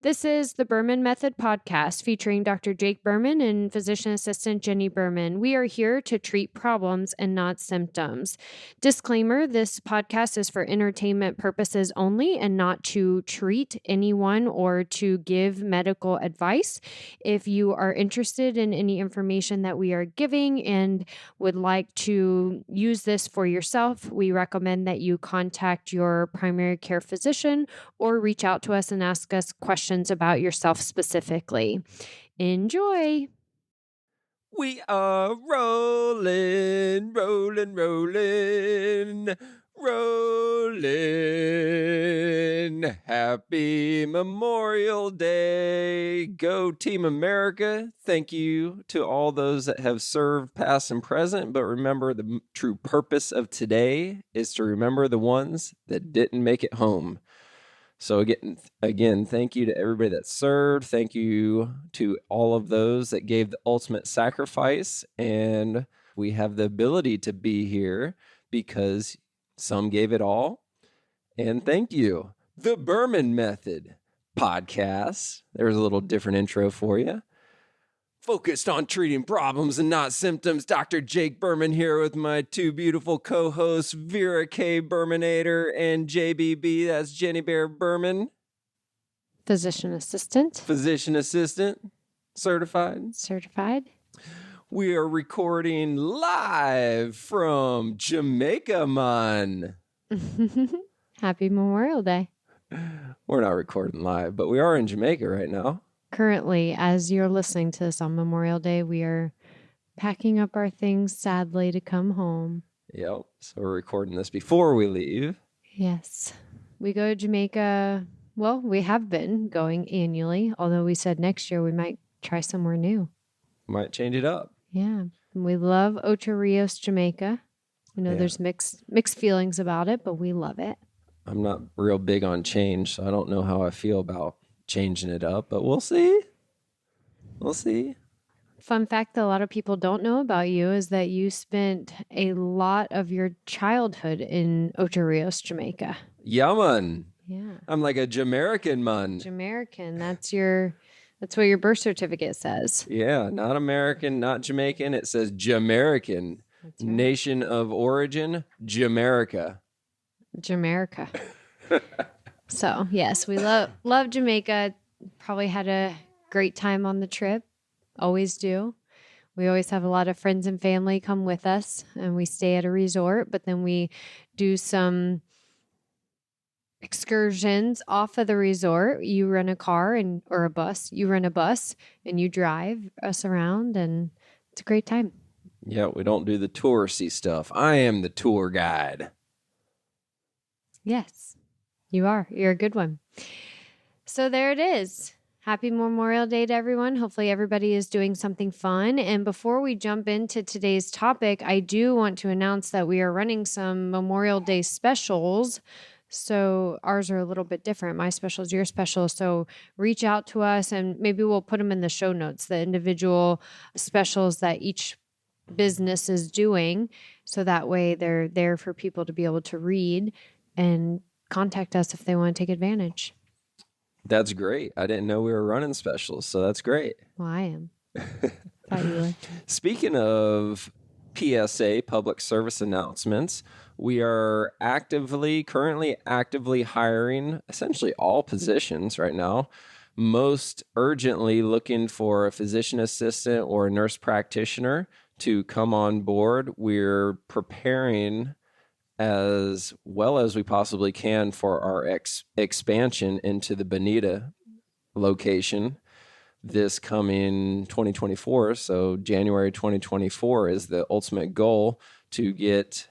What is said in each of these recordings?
This is the Berman Method podcast featuring Dr. Jake Berman and physician assistant Jenni Berman. We are here to treat problems and not symptoms. Disclaimer, this podcast is for entertainment purposes only and not to treat anyone or to give medical advice. If you are interested in any information that we are giving and would like to use this for yourself, we recommend that you contact your primary care physician or reach out to us and ask us questions about yourself specifically. Enjoy. We are rolling. Happy Memorial Day. Go Team America. Thank you to all those that have served past and present. But remember, the true purpose of today is to remember the ones that didn't make it home. So again, thank you to everybody that served. Thank you to all of those that gave the ultimate sacrifice. And we have the ability to be here because some gave it all. And thank you. The Berman Method podcast. There's a little different intro for you. Focused on treating problems and not symptoms. Dr. Jake Berman here with my two beautiful co-hosts, Vera K. Bermanator and JBB. That's Jenni Bear Berman. Physician assistant. Physician assistant. Certified. We are recording live from Jamaica, man. Happy Memorial Day. We're not recording live, but we are in Jamaica right now. Currently, as you're listening to this on Memorial Day, we are packing up our things, sadly, to come home. Yep. So we're recording this before we leave. Yes. We go to Jamaica. Well, we have been going annually, although we said next year we might try somewhere new. Might change it up. Yeah. We love Ocho Rios, Jamaica. I know there's mixed feelings about it, but we love it. I'm not real big on change, so I don't know how I feel about changing it up, but we'll see. Fun fact that a lot of people don't know about you is that you spent a lot of your childhood in Ocho Rios, Jamaica. Yeah, man. Yeah. I'm like a Jamaican man. Jamaican. That's what your birth certificate says. Yeah, not American, not Jamaican. It says Jamaican. That's right. Nation of origin, Jamaica. So, yes, we love Jamaica. Probably had a great time on the trip. Always do. We always have a lot of friends and family come with us, and we stay at a resort, but then we do some excursions off of the resort. You rent a car or a bus. You rent a bus, and you drive us around, and it's a great time. Yeah, we don't do the touristy stuff. I am the tour guide. Yes. You are. You're a good one. So there it is. Happy Memorial Day to everyone. Hopefully everybody is doing something fun. And before we jump into today's topic, I do want to announce that we are running some Memorial Day specials. So ours are a little bit different. My special is your special. So reach out to us and maybe we'll put them in the show notes, the individual specials that each business is doing. So that way they're there for people to be able to read and contact us if they want to take advantage. That's great. I didn't know we were running specials, so that's great. Well, I am. Thought you were. Speaking of PSA, public service announcements, we are currently actively hiring essentially all positions right now. Most urgently looking for a physician assistant or a nurse practitioner to come on board. We're preparing as well as we possibly can for our expansion into the Bonita location this coming 2024. So January 2024 is the ultimate goal to get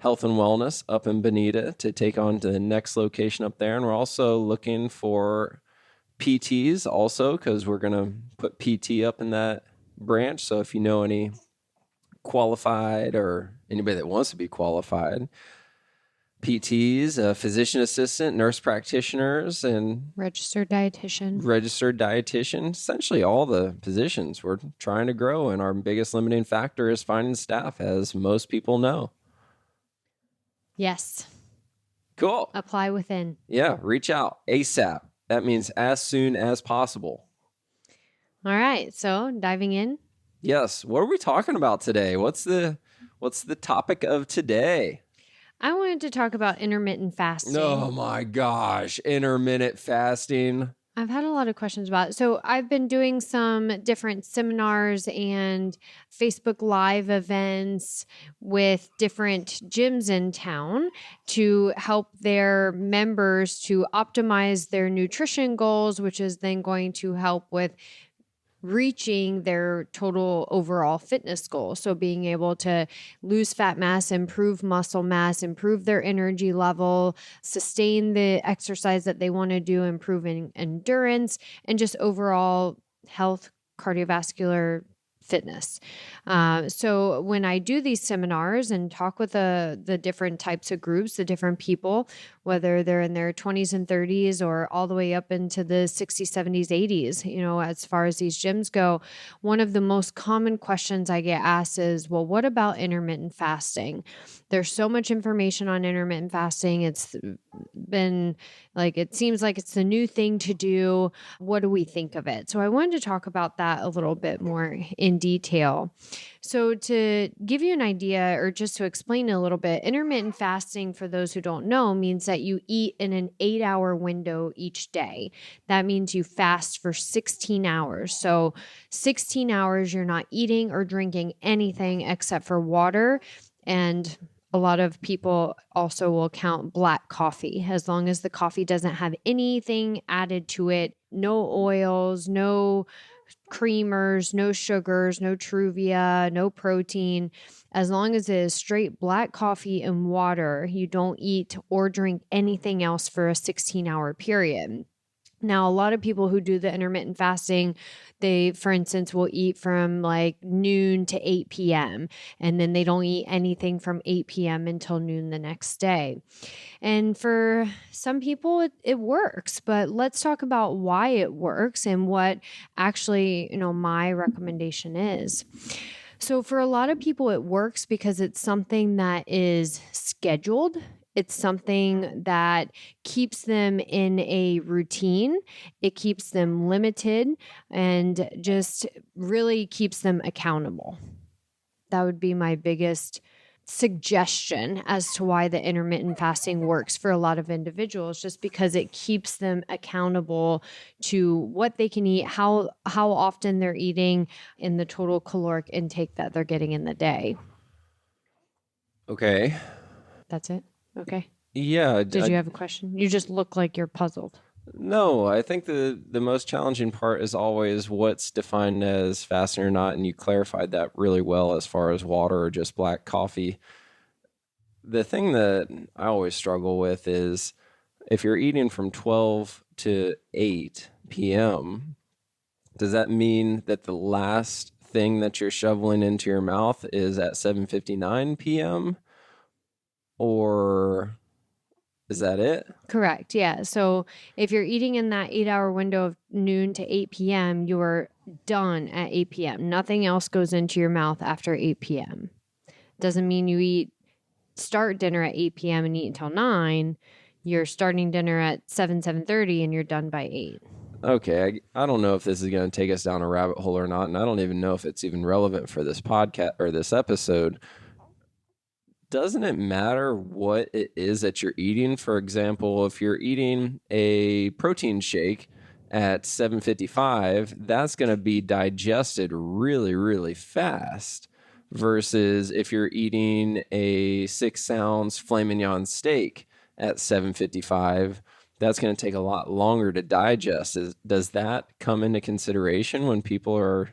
health and wellness up in Bonita to take on to the next location up there. And we're also looking for PTs also because we're going to put PT up in that branch. So if you know any qualified or anybody that wants to be qualified, PTs, a physician assistant, nurse practitioners, and registered dietitian, essentially all the positions we're trying to grow. And our biggest limiting factor is finding staff, as most people know. Yes. Cool. Apply within. Yeah. Reach out ASAP. That means as soon as possible. All right. So diving in. Yes. What are we talking about today? What's the topic of today? I wanted to talk about intermittent fasting. Oh my gosh, intermittent fasting. I've had a lot of questions about it. So I've been doing some different seminars and Facebook Live events with different gyms in town to help their members to optimize their nutrition goals, which is then going to help with reaching their total overall fitness goal. So being able to lose fat mass, improve muscle mass, improve their energy level, sustain the exercise that they want to do, improving endurance, and just overall health, cardiovascular fitness. So when I do these seminars and talk with the different types of groups, the different people, whether they're in their 20s and 30s or all the way up into the 60s, 70s, 80s, as far as these gyms go, one of the most common questions I get asked is, well, what about intermittent fasting? There's so much information on intermittent fasting. It's been it seems like it's the new thing to do. What do we think of it? So I wanted to talk about that a little bit more in detail. So to give you an idea, or just to explain a little bit, intermittent fasting, for those who don't know, means that you eat in an 8-hour window each day. That means you fast for 16 hours. So 16 hours, you're not eating or drinking anything except for water. And a lot of people also will count black coffee, as long as the coffee doesn't have anything added to it, no oils, no creamers, no sugars, no Truvia, no protein. As long as it is straight black coffee and water, you don't eat or drink anything else for a 16-hour period. Now, a lot of people who do the intermittent fasting, they, for instance, will eat from noon to 8 p.m. and then they don't eat anything from 8 p.m. until noon the next day. And for some people, it works, but let's talk about why it works and what actually, my recommendation is. So for a lot of people, it works because it's something that is scheduled. It's something that keeps them in a routine. It keeps them limited and just really keeps them accountable. That would be my biggest suggestion as to why the intermittent fasting works for a lot of individuals, just because it keeps them accountable to what they can eat, how often they're eating, and the total caloric intake that they're getting in the day. Okay. That's it? Okay. Yeah. Did you have a question? You just look like you're puzzled. No, I think the most challenging part is always what's defined as fasting or not, and you clarified that really well as far as water or just black coffee. The thing that I always struggle with is if you're eating from 12 to 8 p.m., does that mean that the last thing that you're shoveling into your mouth is at 7:59 p.m.? Or is that it? Correct. Yeah. So if you're eating in that 8-hour window of noon to 8 p.m., you are done at 8 p.m. Nothing else goes into your mouth after 8 p.m. Doesn't mean you start dinner at 8 p.m. and eat until 9. You're starting dinner at 7:30, and you're done by 8. Okay. I don't know if this is going to take us down a rabbit hole or not, and I don't even know if it's even relevant for this podcast or this episode. Doesn't it matter what it is that you're eating? For example, if you're eating a protein shake at 7:55, that's going to be digested really, really fast. Versus if you're eating a 6-ounce filet mignon steak at 7:55, that's going to take a lot longer to digest. Does that come into consideration when people are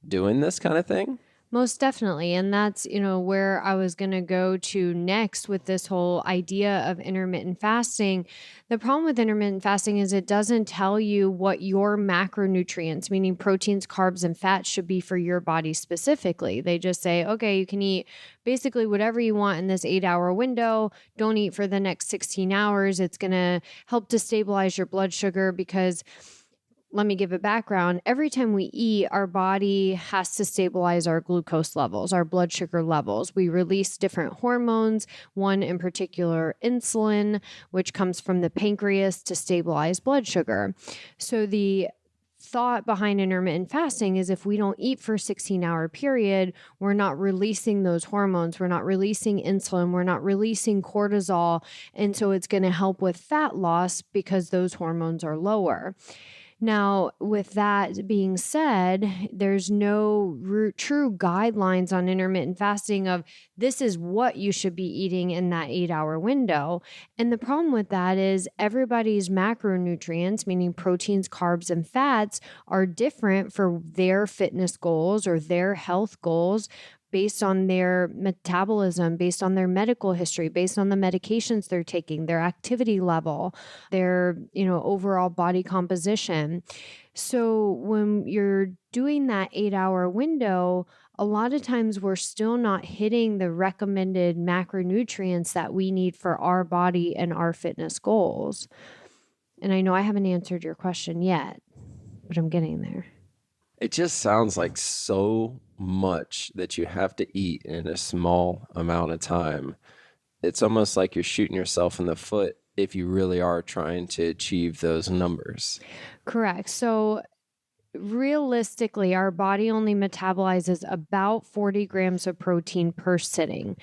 doing this kind of thing? Most definitely. And that's, where I was going to go to next with this whole idea of intermittent fasting. The problem with intermittent fasting is it doesn't tell you what your macronutrients, meaning proteins, carbs, and fats, should be for your body specifically. They just say, okay, you can eat basically whatever you want in this 8-hour window. Don't eat for the next 16 hours. It's going to help to stabilize your blood sugar, because let me give a background. Every time we eat, our body has to stabilize our glucose levels, our blood sugar levels. We release different hormones, one in particular, insulin, which comes from the pancreas to stabilize blood sugar. So the thought behind intermittent fasting is if we don't eat for a 16-hour period, we're not releasing those hormones, we're not releasing insulin, we're not releasing cortisol. And so it's going to help with fat loss because those hormones are lower. Now, with that being said, there's no true guidelines on intermittent fasting of this is what you should be eating in that 8-hour window. And the problem with that is everybody's macronutrients, meaning proteins, carbs, and fats, are different for their fitness goals or their health goals, based on their metabolism, based on their medical history, based on the medications they're taking, their activity level, their, overall body composition. So when you're doing that 8-hour window, a lot of times we're still not hitting the recommended macronutrients that we need for our body and our fitness goals. And I know I haven't answered your question yet, but I'm getting there. It just sounds like so much that you have to eat in a small amount of time. It's almost like you're shooting yourself in the foot if you really are trying to achieve those numbers. Correct. So realistically, our body only metabolizes about 40 grams of protein per sitting.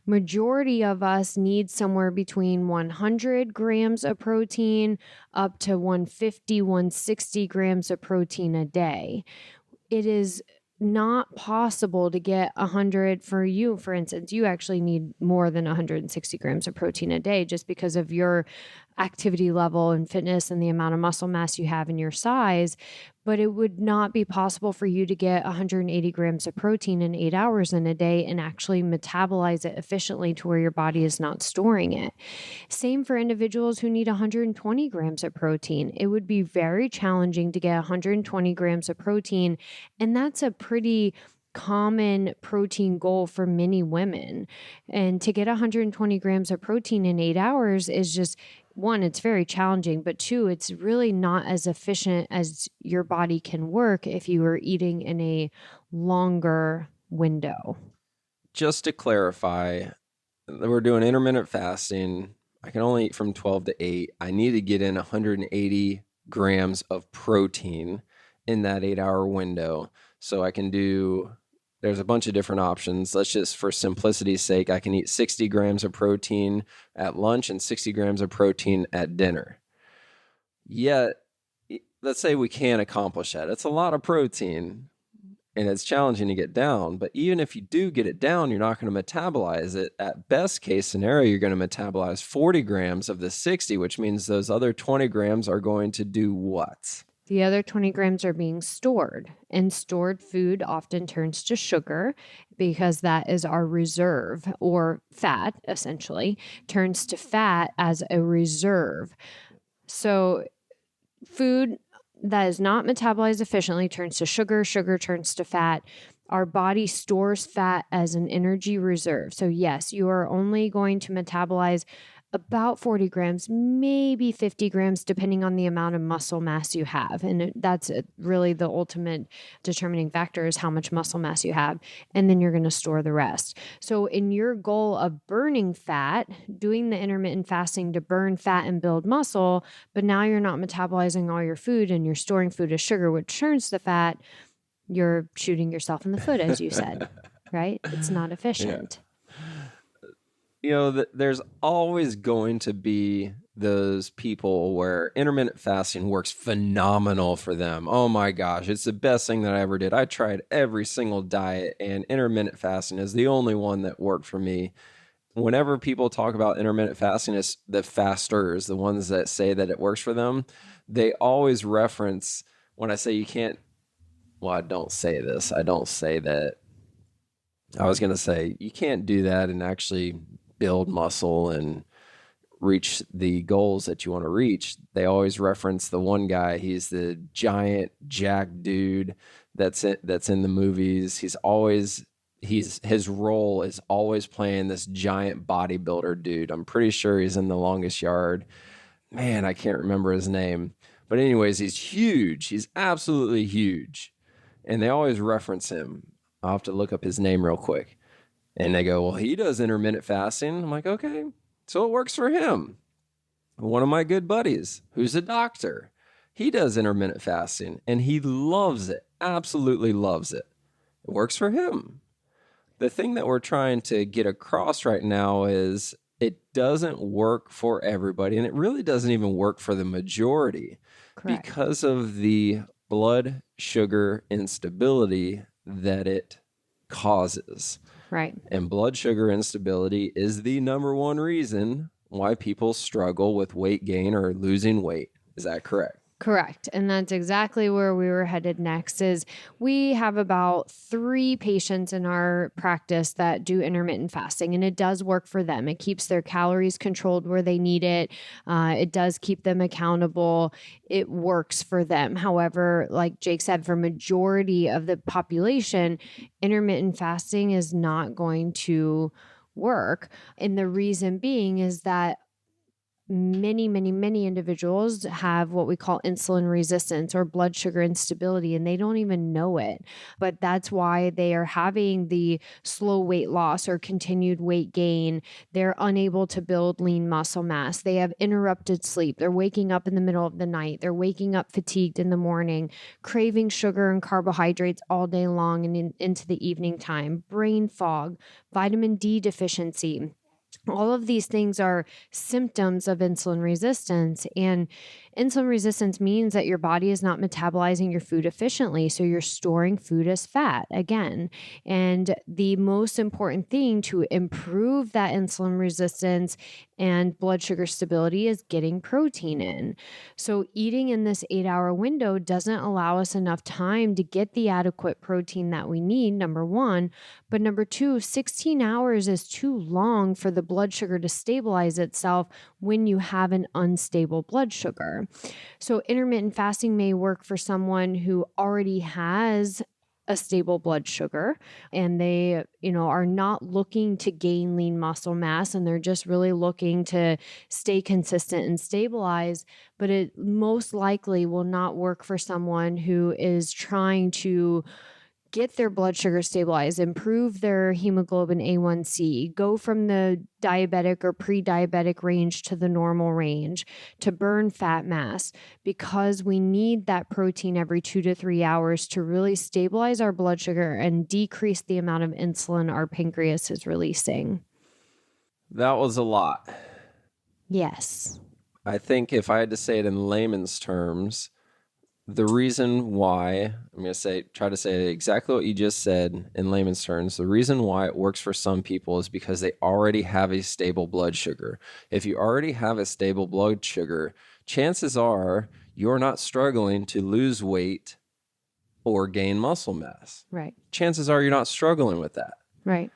Majority of us need somewhere between 100 grams of protein up to 150, 160 grams of protein a day. It is not possible to get 100 for you. For instance, you actually need more than 160 grams of protein a day just because of your activity level and fitness and the amount of muscle mass you have in your size. But it would not be possible for you to get 180 grams of protein in 8 hours in a day and actually metabolize it efficiently to where your body is not storing it. Same for individuals who need 120 grams of protein. It would be very challenging to get 120 grams of protein, and that's a pretty common protein goal for many women. And to get 120 grams of protein in 8 hours is just, one, it's very challenging, but two, it's really not as efficient as your body can work if you are eating in a longer window. Just to clarify, we're doing intermittent fasting. I can only eat from 12 to 8. I need to get in 180 grams of protein in that 8-hour window. So I can do, there's a bunch of different options. Let's just, for simplicity's sake, I can eat 60 grams of protein at lunch and 60 grams of protein at dinner. Yet, let's say we can't accomplish that. It's a lot of protein and it's challenging to get down. But even if you do get it down, you're not going to metabolize it. At best case scenario, you're going to metabolize 40 grams of the 60, which means those other 20 grams are going to do what? The other 20 grams are being stored, and stored food often turns to sugar because that is our reserve, or fat, essentially, turns to fat as a reserve. So food that is not metabolized efficiently turns to sugar, sugar turns to fat. Our body stores fat as an energy reserve. So yes, you are only going to metabolize about 40 grams, maybe 50 grams, depending on the amount of muscle mass you have. And that's really the ultimate determining factor, is how much muscle mass you have. And then you're going to store the rest. So in your goal of burning fat, doing the intermittent fasting to burn fat and build muscle, but now you're not metabolizing all your food and you're storing food as sugar, which turns to fat, you're shooting yourself in the foot, as you said, right? It's not efficient. Yeah. There's always going to be those people where intermittent fasting works phenomenal for them. Oh my gosh, it's the best thing that I ever did. I tried every single diet and intermittent fasting is the only one that worked for me. Whenever people talk about intermittent fasting, it's the fasters, the ones that say that it works for them. They always reference, when I say you can't, well, I don't say this. I don't say that. I was going to say you can't do that and actually build muscle and reach the goals that you want to reach. They always reference the one guy. He's the giant jack dude that's in the movies. His role is always playing this giant bodybuilder dude. I'm pretty sure he's in The Longest Yard. Man, I can't remember his name. But anyways, he's huge. He's absolutely huge. And they always reference him. I'll have to look up his name real quick. And they go, well, he does intermittent fasting. I'm like, okay, so it works for him. One of my good buddies, who's a doctor, he does intermittent fasting and he loves it, absolutely loves it. It works for him. The thing that we're trying to get across right now is it doesn't work for everybody, and it really doesn't even work for the majority. Correct. Because of the blood sugar instability that it causes. Right. And blood sugar instability is the number one reason why people struggle with weight gain or losing weight. Is that correct? Correct. And that's exactly where we were headed next. Is we have about 3 patients in our practice that do intermittent fasting, and it does work for them. It keeps their calories controlled where they need it. It does keep them accountable. It works for them. However, like Jake said, for majority of the population, intermittent fasting is not going to work. And the reason being is that many individuals have what we call insulin resistance or blood sugar instability, and they don't even know it. But that's why they are having the slow weight loss or continued weight gain. They're unable to build lean muscle mass. They have interrupted sleep. They're waking up in the middle of the night. They're waking up fatigued in the morning, craving sugar and carbohydrates all day long and into the evening time, brain fog, vitamin D deficiency. All of these things are symptoms of insulin resistance, and insulin resistance means that your body is not metabolizing your food efficiently. So you're storing food as fat again. And the most important thing to improve that insulin resistance and blood sugar stability is getting protein in. So eating in this 8-hour window doesn't allow us enough time to get the adequate protein that we need, number one. But number two, 16 hours is too long for the blood sugar to stabilize itself when you have an unstable blood sugar. So intermittent fasting may work for someone who already has a stable blood sugar and they, are not looking to gain lean muscle mass, and they're just really looking to stay consistent and stabilize. But it most likely will not work for someone who is trying to get their blood sugar stabilized, improve their hemoglobin A1C, go from the diabetic or pre-diabetic range to the normal range, to burn fat mass, because we need that protein every 2 to 3 hours to really stabilize our blood sugar and decrease the amount of insulin our pancreas is releasing. That was a lot. Yes. I think if I had to say it in layman's terms, the reason why, I'm going to try to say exactly what you just said in layman's terms, the reason why it works for some people is because they already have a stable blood sugar. If you already have a stable blood sugar, chances are you're not struggling to lose weight or gain muscle mass. Right. Chances are you're not struggling with that. Right.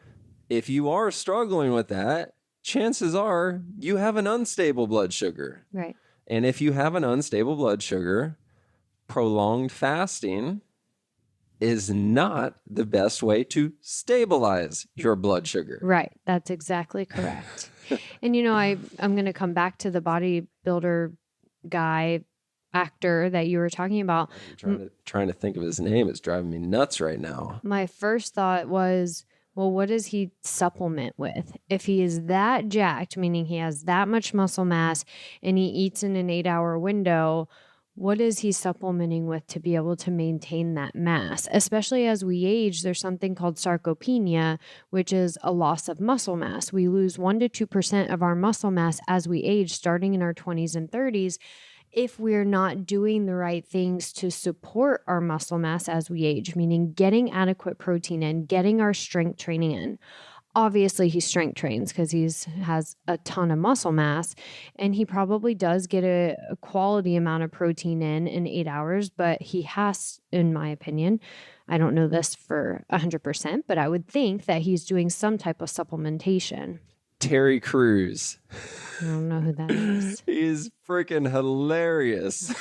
If you are struggling with that, chances are you have an unstable blood sugar. Right. And if you have an unstable blood sugar, prolonged fasting is not the best way to stabilize your blood sugar. Right. That's exactly correct. And, I'm going to come back to the bodybuilder guy, actor that you were talking about. I'm trying to think of his name. It's driving me nuts right now. My first thought was, well, what does he supplement with? If he is that jacked, meaning he has that much muscle mass and he eats in an 8-hour window, what is he supplementing with to be able to maintain that mass? Especially as we age, there's something called sarcopenia, which is a loss of muscle mass. We lose 1 to 2% of our muscle mass as we age, starting in our 20s and 30s, if we're not doing the right things to support our muscle mass as we age, meaning getting adequate protein in, getting our strength training in. Obviously, he strength trains because he has a ton of muscle mass, and he probably does get a quality amount of protein in 8 hours, but he has, in my opinion, I don't know this for 100%, but I would think that he's doing some type of supplementation. Terry Crews. I don't know who that is. He's freaking hilarious.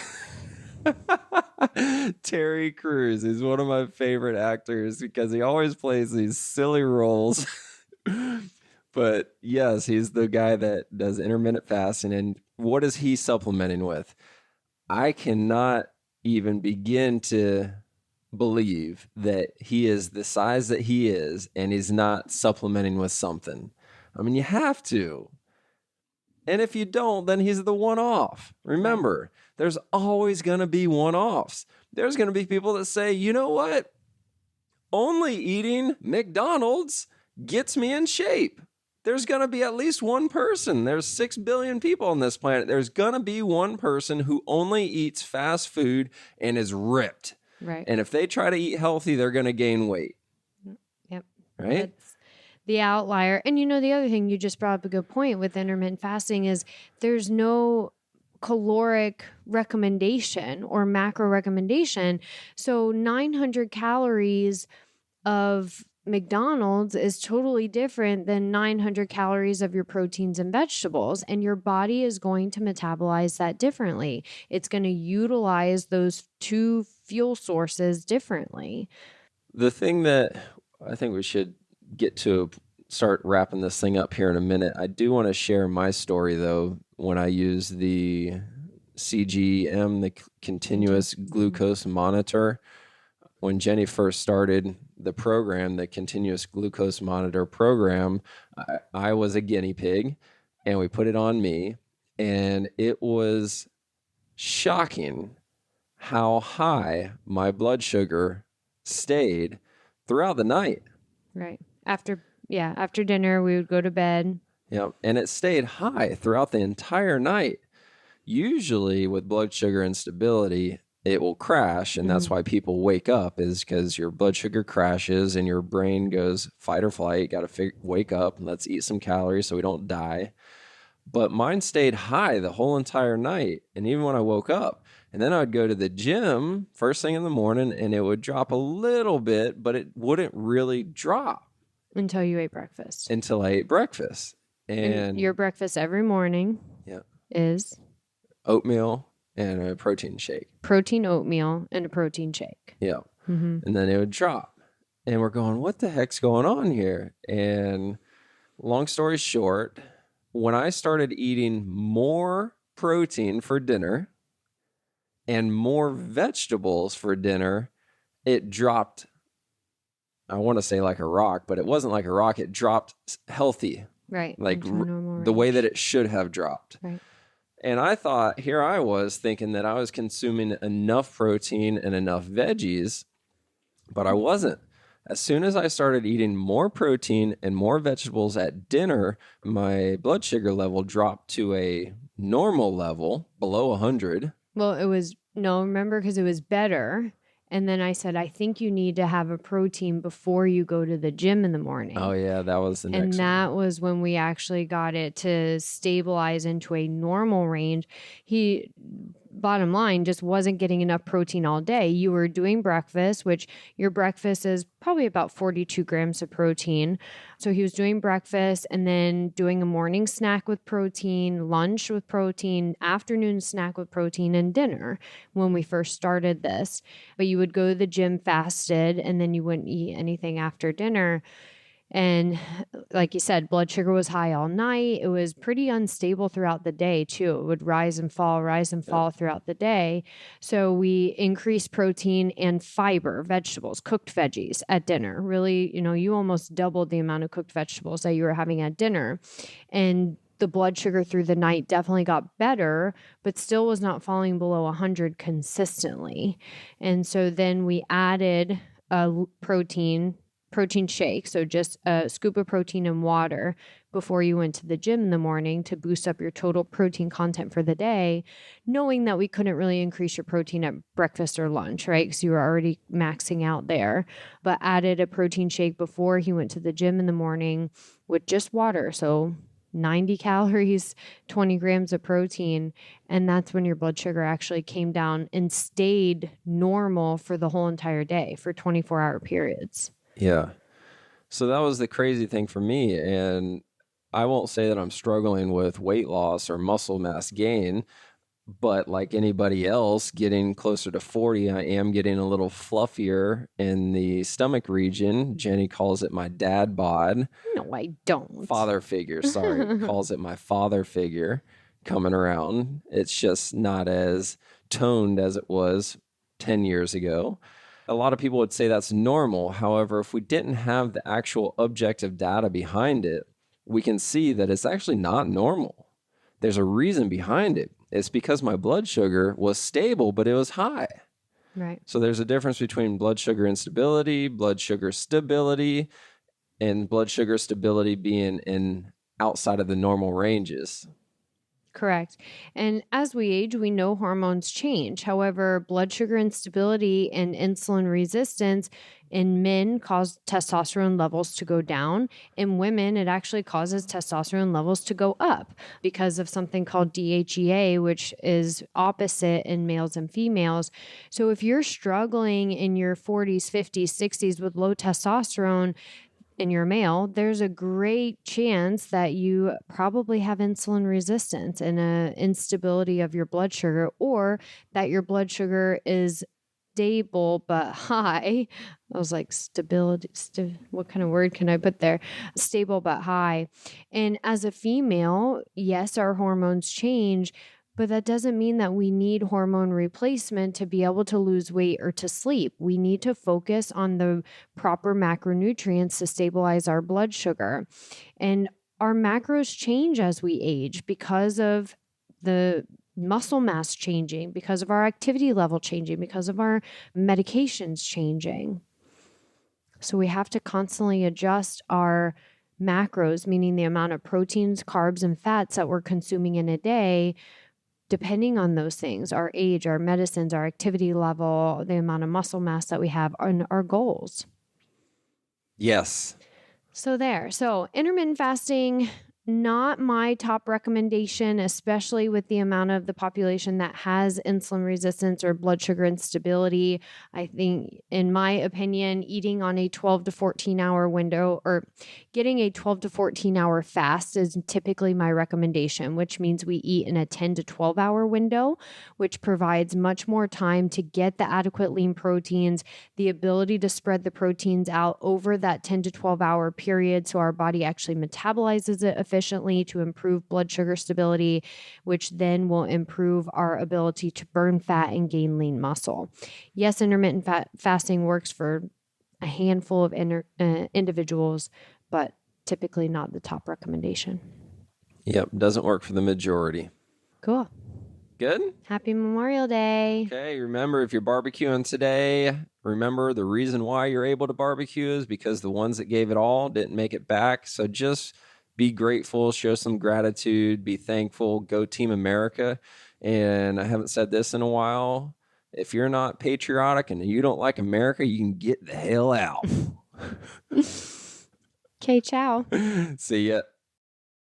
Terry Crews is one of my favorite actors because he always plays these silly roles. But yes, he's the guy that does intermittent fasting. And what is he supplementing with? I cannot even begin to believe that he is the size that he is and he's not supplementing with something. I mean, you have to. And if you don't, then he's the one-off. Remember, there's always going to be one-offs. There's going to be people that say, you know what? Only eating McDonald's gets me in shape. There's going to be at least one person. There's 6 billion people on this planet. There's going to be one person who only eats fast food and is ripped. Right. And if they try to eat healthy, they're going to gain weight. Yep. Right? That's the outlier. And the other thing, you just brought up a good point with intermittent fasting is there's no caloric recommendation or macro recommendation. So 900 calories of McDonald's is totally different than 900 calories of your proteins and vegetables. And your body is going to metabolize that differently. It's going to utilize those two fuel sources differently. The thing that I think we should get to start wrapping this thing up here in a minute. I do want to share my story, though, when I use the CGM, the continuous glucose monitor. When Jenni first started the program, the continuous glucose monitor program, I was a guinea pig, and we put it on me, and it was shocking how high my blood sugar stayed throughout the night. Right. After dinner, we would go to bed. Yeah, and it stayed high throughout the entire night. Usually with blood sugar instability, it will crash, and that's why people wake up, is because your blood sugar crashes and your brain goes fight or flight. Got to wake up, and let's eat some calories so we don't die. But mine stayed high the whole entire night, and even when I woke up. And then I would go to the gym first thing in the morning, and it would drop a little bit, but it wouldn't really drop. Until you ate breakfast. Until I ate breakfast. And your breakfast every morning is? Oatmeal and a protein shake. Protein oatmeal and a protein shake. Yeah. Mm-hmm. And then it would drop. And we're going, what the heck's going on here? And long story short, when I started eating more protein for dinner and more vegetables for dinner, it dropped. I want to say like a rock, but it wasn't like a rock. It dropped healthy. Right. Like the way that it should have dropped. Right. And I thought, here I was thinking that I was consuming enough protein and enough veggies, but I wasn't. As soon as I started eating more protein and more vegetables at dinner, my blood sugar level dropped to a normal level below 100. Well, remember, because it was better. And then I said, I think you need to have a protein before you go to the gym in the morning. Oh, yeah, that was the next one. And that was when we actually got it to stabilize into a normal range. Bottom line, just wasn't getting enough protein all day. You were doing breakfast, which your breakfast is probably about 42 grams of protein. So he was doing breakfast and then doing a morning snack with protein, lunch with protein, afternoon snack with protein, and dinner when we first started this. But you would go to the gym fasted and then you wouldn't eat anything after dinner. And like you said, blood sugar was high all night. It was pretty unstable throughout the day too. It would rise and fall throughout the day. So we increased protein and fiber, vegetables, cooked veggies at dinner. Really, you almost doubled the amount of cooked vegetables that you were having at dinner. And the blood sugar through the night definitely got better, but still was not falling below 100 consistently. And so then we added a protein shake. So just a scoop of protein and water before you went to the gym in the morning to boost up your total protein content for the day, knowing that we couldn't really increase your protein at breakfast or lunch, right? Because you were already maxing out there, but added a protein shake before he went to the gym in the morning with just water. So 90 calories, 20 grams of protein. And that's when your blood sugar actually came down and stayed normal for the whole entire day for 24-hour periods. Yeah. So that was the crazy thing for me. And I won't say that I'm struggling with weight loss or muscle mass gain, but like anybody else getting closer to 40, I am getting a little fluffier in the stomach region. Jenni calls it my dad bod. No, I don't. Father figure, sorry. Calls it my father figure coming around. It's just not as toned as it was 10 years ago. A lot of people would say that's normal. However, if we didn't have the actual objective data behind it, we can see that it's actually not normal. There's a reason behind it. It's because my blood sugar was stable, but it was high. Right. So there's a difference between blood sugar instability, blood sugar stability, and blood sugar stability being in outside of the normal ranges. Correct. And as we age, we know hormones change. However, blood sugar instability and insulin resistance in men cause testosterone levels to go down. In women, it actually causes testosterone levels to go up because of something called DHEA, which is opposite in males and females. So if you're struggling in your 40s, 50s, 60s with low testosterone, and you're male, there's a great chance that you probably have insulin resistance and an instability of your blood sugar, or that your blood sugar is stable but high. I was like, stability, what kind of word can I put there? Stable but high. And as a female, yes, our hormones change, but that doesn't mean that we need hormone replacement to be able to lose weight or to sleep. We need to focus on the proper macronutrients to stabilize our blood sugar. And our macros change as we age because of the muscle mass changing, because of our activity level changing, because of our medications changing. So we have to constantly adjust our macros, meaning the amount of proteins, carbs, and fats that we're consuming in a day, depending on those things, our age, our medicines, our activity level, the amount of muscle mass that we have, and our goals. Yes. So intermittent fasting, not my top recommendation, especially with the amount of the population that has insulin resistance or blood sugar instability. I think, in my opinion, eating on a 12 to 14 hour window, or getting a 12 to 14 hour fast, is typically my recommendation, which means we eat in a 10 to 12 hour window, which provides much more time to get the adequate lean proteins, the ability to spread the proteins out over that 10 to 12 hour period so our body actually metabolizes it efficiently to improve blood sugar stability, which then will improve our ability to burn fat and gain lean muscle. Yes, intermittent fasting works for a handful of individuals, but typically not the top recommendation. Yep, doesn't work for the majority. Cool. Good? Happy Memorial Day. Okay, remember, if you're barbecuing today, remember the reason why you're able to barbecue is because the ones that gave it all didn't make it back. So just be grateful, show some gratitude, be thankful, go Team America. And I haven't said this in a while. If you're not patriotic and you don't like America, you can get the hell out. Okay, ciao. See ya.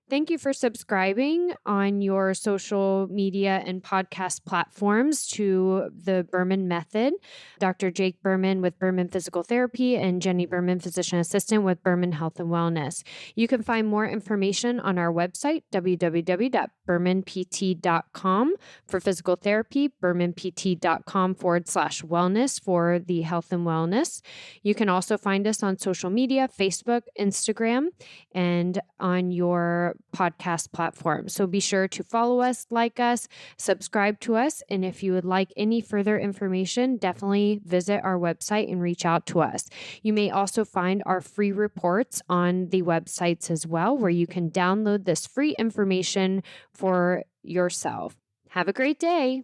Thank you for subscribing on your social media and podcast platforms to the Berman Method. Dr. Jake Berman with Berman Physical Therapy and Jenni Berman, Physician Assistant with Berman Health and Wellness. You can find more information on our website, www.bermanpt.com for physical therapy, bermanpt.com/wellness for the health and wellness. You can also find us on social media, Facebook, Instagram, and on your podcast platform. So be sure to follow us, like us, subscribe to us. And if you would like any further information, definitely visit our website and reach out to us. You may also find our free reports on the websites as well, where you can download this free information for yourself. Have a great day.